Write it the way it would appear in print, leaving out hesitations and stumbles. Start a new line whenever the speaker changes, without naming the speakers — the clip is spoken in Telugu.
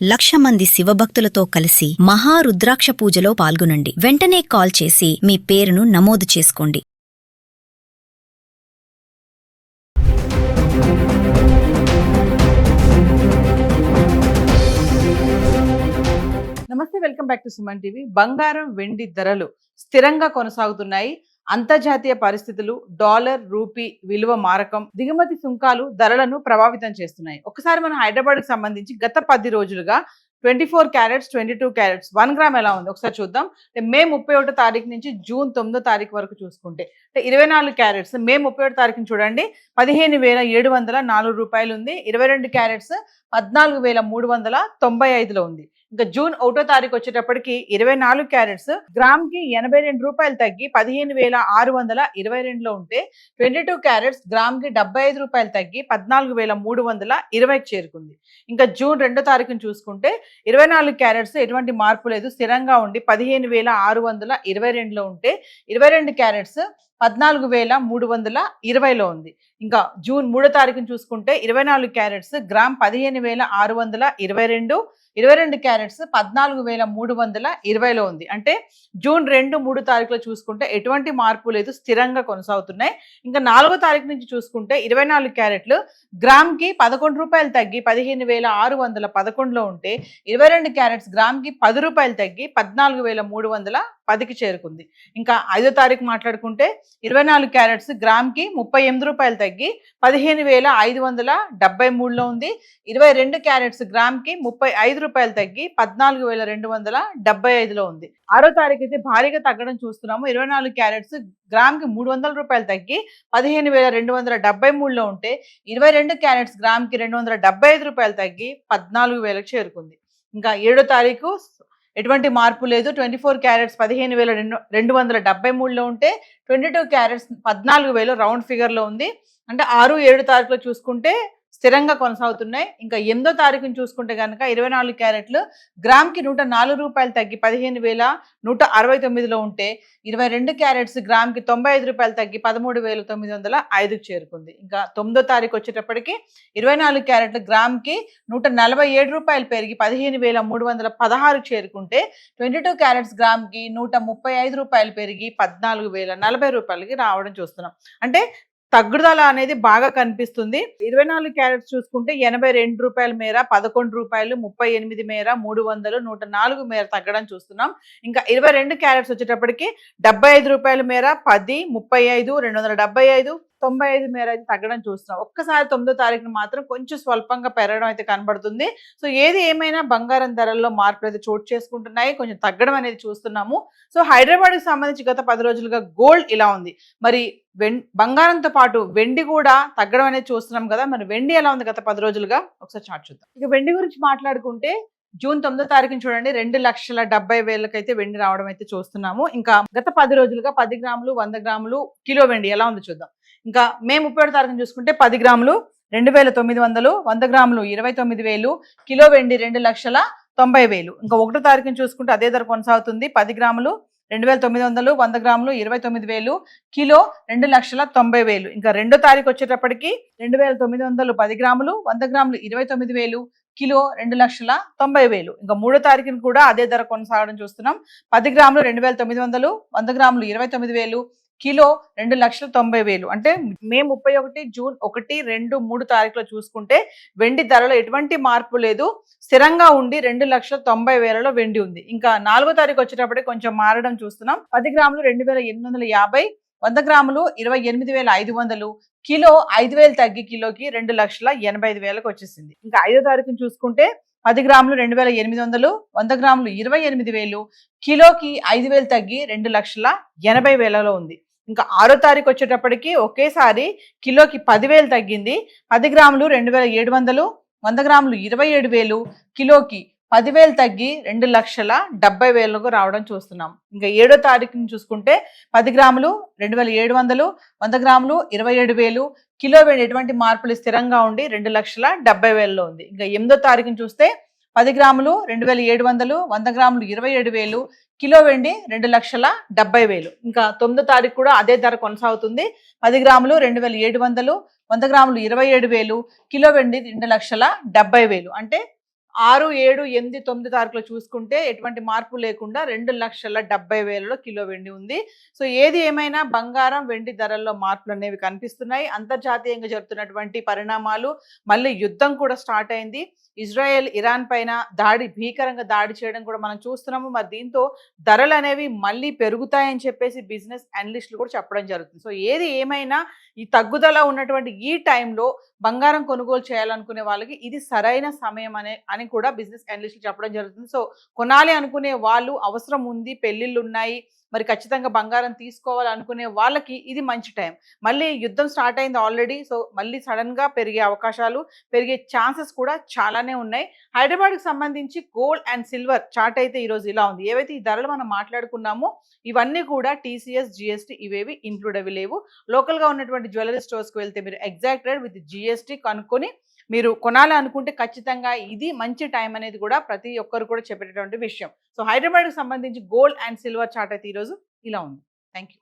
1,00,000 మంది శివభక్తులతో కలిసి మహారుద్రాక్ష పూజలో పాల్గొనండి. వెంటనే కాల్ చేసి మీ పేరును నమోదు చేసుకోండి.
నమస్తే, welcome back to Suman TV. బంగారం వెండి ధరలు స్థిరంగా కొనసాగుతున్నాయి. అంతర్జాతీయ పరిస్థితులు, డాలర్ రూపీ విలువ మారకం, దిగుమతి సుంకాలు ధరలను ప్రభావితం చేస్తున్నాయి. ఒకసారి మనం హైదరాబాద్ కి సంబంధించి గత 10 రోజులుగా 24 క్యారెట్స్ 22 క్యారెట్స్ 1 గ్రామ్ ఎలా ఉంది ఒకసారి చూద్దాం. మే 31 తారీఖు నుంచి జూన్ 9 తారీఖు వరకు చూసుకుంటే 24 క్యారెట్స్ మే 31 తారీఖుని చూడండి 15,704 రూపాయలు ఉంది. 22 క్యారెట్స్ 14,395లో ఉంది. ఇంకా జూన్ 1 తారీఖు వచ్చేటప్పటికి 24 క్యారెట్స్ గ్రామ్ కి 82 రూపాయలు తగ్గి 15,622లో ఉంటే 22 క్యారెట్స్ గ్రామ్ కి 75 రూపాయలు తగ్గి 14,320కి చేరుకుంది. ఇంకా జూన్ 2 తారీఖుని చూసుకుంటే 24 క్యారెట్స్ ఎటువంటి మార్పు లేదు, స్థిరంగా ఉండి 15,622లో ఉంటే 22 క్యారెట్స్ 14,320లో ఉంది. ఇంకా జూన్ 3 తారీఖుని చూసుకుంటే 24 క్యారెట్స్ గ్రామ్ 15,622, 22 క్యారెట్స్ 14,320లో ఉంది. అంటే జూన్ 2, 3 తారీఖులో చూసుకుంటే ఎటువంటి మార్పు లేదు, స్థిరంగా కొనసాగుతున్నాయి. ఇంకా 4వ తారీఖు నుంచి చూసుకుంటే 24 క్యారెట్లు గ్రామ్ కి 11 రూపాయలు తగ్గి 15,611లో ఉంటే 22 క్యారెట్స్ గ్రామ్ కి 10 రూపాయలు తగ్గి 14,310కి చేరుకుంది. ఇంకా 5వ తారీఖు మాట్లాడుకుంటే 24 క్యారెట్స్ గ్రామ్ కి 38 రూపాయలు తగ్గి 15,573లో ఉంది. 22 క్యారెట్స్ గ్రామ్ కి 35 రూపాయలు తగ్గి 14,275లో ఉంది. 6వ తారీఖు అయితే భారీగా తగ్గడం చూస్తున్నాము. 24 క్యారెట్స్ గ్రామ్ కి 300 రూపాయలు తగ్గి 15,273లో ఉంటే 22 క్యారెట్స్ గ్రామ్ కి 275 రూపాయలు తగ్గి 14,000కి చేరుకుంది. ఇంకా 7వ తారీఖు ఎటువంటి మార్పు లేదు. 24 క్యారెట్స్ 15,273లో ఉంటే 22 క్యారెట్స్ 14,000 రౌండ్ ఫిగర్లో ఉంది. అంటే 6, 7 తారీఖులో చూసుకుంటే స్థిరంగా కొనసాగుతున్నాయి. ఇంకా 8వ తారీఖుని చూసుకుంటే కనుక 24 క్యారెట్లు గ్రామ్ కి 104 రూపాయలు తగ్గి 15,169లో ఉంటే 22 క్యారెట్స్ గ్రామ్ కి 95 రూపాయలు తగ్గి 13,905కి చేరుకుంది. ఇంకా 9వ తారీఖు వచ్చేటప్పటికి 24 క్యారెట్లు గ్రామ్ కి 147 రూపాయలు పెరిగి 15,316కి చేరుకుంటే 22 క్యారెట్స్ గ్రామ్ కి 135 రూపాయలు పెరిగి 14,040 రూపాయలకి రావడం చూస్తున్నాం. అంటే తగ్గుదల అనేది బాగా కనిపిస్తుంది. 24 క్యారెట్స్ చూసుకుంటే 82 రూపాయల మేర, 11 రూపాయలు, 38 మేర, 300, 104 మేర తగ్గడం చూస్తున్నాం. ఇంకా 22 క్యారెట్స్ వచ్చేటప్పటికి 75 రూపాయల మేర, 10, 35, 275, 95 మేర అయితే తగ్గడం చూస్తున్నాం. ఒక్కసారి 9వ తారీఖున మాత్రం కొంచెం స్వల్పంగా పెరగడం అయితే కనబడుతుంది. సో ఏది ఏమైనా బంగారం ధరల్లో మార్పులు అయితే చోటు చేసుకుంటున్నాయి, కొంచెం తగ్గడం అనేది చూస్తున్నాము. సో హైదరాబాద్కి సంబంధించి గత 10 రోజులుగా గోల్డ్ ఇలా ఉంది. మరి బంగారంతో పాటు వెండి కూడా తగ్గడం అనేది చూస్తున్నాం కదా. మరి వెండి ఎలా ఉంది గత 10 రోజులుగా ఒకసారి చార్ట్ చూద్దాం. ఇక వెండి గురించి మాట్లాడుకుంటే జూన్ 9వ తారీఖుని చూడండి 2,70,000 అయితే వెండి రావడం అయితే చూస్తున్నాము. ఇంకా గత 10 రోజులుగా 10 గ్రాములు, 100 గ్రాములు, కిలో వెండి ఎలా ఉందో చూద్దాం. ఇంకా మే 31 తారీఖుని చూసుకుంటే 10 గ్రాములు 2,900, 100 గ్రాములు 29,000, కిలో వెండి 2,90,000. ఇంకా 1వ తారీఖుని చూసుకుంటే అదే ధర కొనసాగుతుంది. 10 గ్రాములు 2,900, 100 గ్రాములు 29,000, కిలో 2,90,000. ఇంకా 2వ తారీఖు వచ్చేటప్పటికి 2,900 10 గ్రాములు, 100 గ్రాములు 29,000, కిలో 2,90,000. ఇంకా 3వ తారీఖుని కూడా అదే ధర కొనసాగడం చూస్తున్నాం. 10 గ్రాములు 2,900, 100 గ్రాములు 29,000, కిలో 2,90,000. అంటే మే 31, జూన్ 1, 2, 3 తారీఖులో చూసుకుంటే వెండి ధరలో ఎటువంటి మార్పు లేదు, స్థిరంగా ఉండి 2,90,000లో వెండి ఉంది. ఇంకా 4వ తారీఖు వచ్చేటప్పటికి కొంచెం మారడం చూస్తున్నాం. 10 గ్రాములు 2,850, 100 గ్రాములు 28,500, కిలో 5,000 తగ్గి కిలోకి 2,85,000కి వచ్చేసింది. ఇంకా 5వ తారీఖుని చూసుకుంటే 10 గ్రాములు 2,800, 100 గ్రాములు 28,000, కిలోకి 5,000 తగ్గి 2,80,000లో ఉంది. ఇంకా 6వ తారీఖు వచ్చేటప్పటికి ఒకేసారి కిలోకి 10,000 తగ్గింది. 10 గ్రాములు 2,700, 100 గ్రాములు 27,000, కిలోకి 10,000 తగ్గి 2,70,000కు రావడం చూస్తున్నాం. ఇంకా 7వ తారీఖుని చూసుకుంటే 10 గ్రాములు 2,700, 100 గ్రాములు 27,000, కిలో వెండి ఎటువంటి మార్పులు స్థిరంగా ఉండి 2,70,000లో ఉంది. ఇంకా 8వ తారీఖుని చూస్తే 10 గ్రాములు 2,700, 100 గ్రాములు 27,000, కిలో వెండి 2,70,000. ఇంకా 9వ తారీఖు కూడా అదే ధర కొనసాగుతుంది. 10 గ్రాములు 2,700, 100 గ్రాములు 27,000, కిలో వెండి 2,70,000. అంటే 6, 7, 8, 9 తారీఖులో చూసుకుంటే ఎటువంటి మార్పు లేకుండా 2,70,000 కిలో వెండి ఉంది. సో ఏది ఏమైనా బంగారం, వెండి ధరల్లో మార్పులు అనేవి కనిపిస్తున్నాయి. అంతర్జాతీయంగా జరుగుతున్నటువంటి పరిణామాలు, మళ్ళీ యుద్ధం కూడా స్టార్ట్ అయింది. ఇజ్రాయెల్ ఇరాన్ పైన భీకరంగా దాడి చేయడం కూడా మనం చూస్తున్నాము. మరి దీంతో ధరలు అనేవి మళ్ళీ పెరుగుతాయని చెప్పేసి బిజినెస్ అనలిస్టులు కూడా చెప్పడం జరుగుతుంది. సో ఏది ఏమైనా ఈ తగ్గుదల ఉన్నటువంటి ఈ టైంలో బంగారం కొనుగోలు చేయాలనుకునే వాళ్ళకి ఇది సరైన సమయం అని కూడా బిజినెస్ అనలిస్టులు చెప్పడం జరుగుతుంది. సో కొనాలి అనుకునే వాళ్ళు, అవసరం ఉంది, పెళ్ళిళ్ళు ఉన్నాయి, మరి ఖచ్చితంగా బంగారం తీసుకోవాలనుకునే వాళ్ళకి ఇది మంచి టైం. మళ్ళీ యుద్ధం స్టార్ట్ అయింది ఆల్రెడీ. సో మళ్ళీ సడన్గా పెరిగే అవకాశాలు, పెరిగే ఛాన్సెస్ కూడా చాలానే ఉన్నాయి. హైదరాబాద్కి సంబంధించి గోల్డ్ అండ్ సిల్వర్ చార్ట్ అయితే ఈరోజు ఇలా ఉంది. ఏవైతే ఈ ధరలు మనం మాట్లాడుకున్నామో ఇవన్నీ కూడా TCS, GST ఇవేవి ఇంక్లూడ్ అవి లేవు. లోకల్గా ఉన్నటువంటి జ్యువెలరీ స్టోర్స్కి వెళ్తే మీరు ఎగ్జాక్ట్ రేట్ విత్ GST కనుక్కొని మీరు కొనాలి అనుకుంటే ఖచ్చితంగా ఇది మంచి టైం అనేది కూడా ప్రతి ఒక్కరు కూడా చెప్పేటటువంటి విషయం. సో హైదరాబాద్కి సంబంధించి గోల్డ్ అండ్ సిల్వర్ చార్ట్ అయితే ఈరోజు ఇలా ఉంది. Thank you.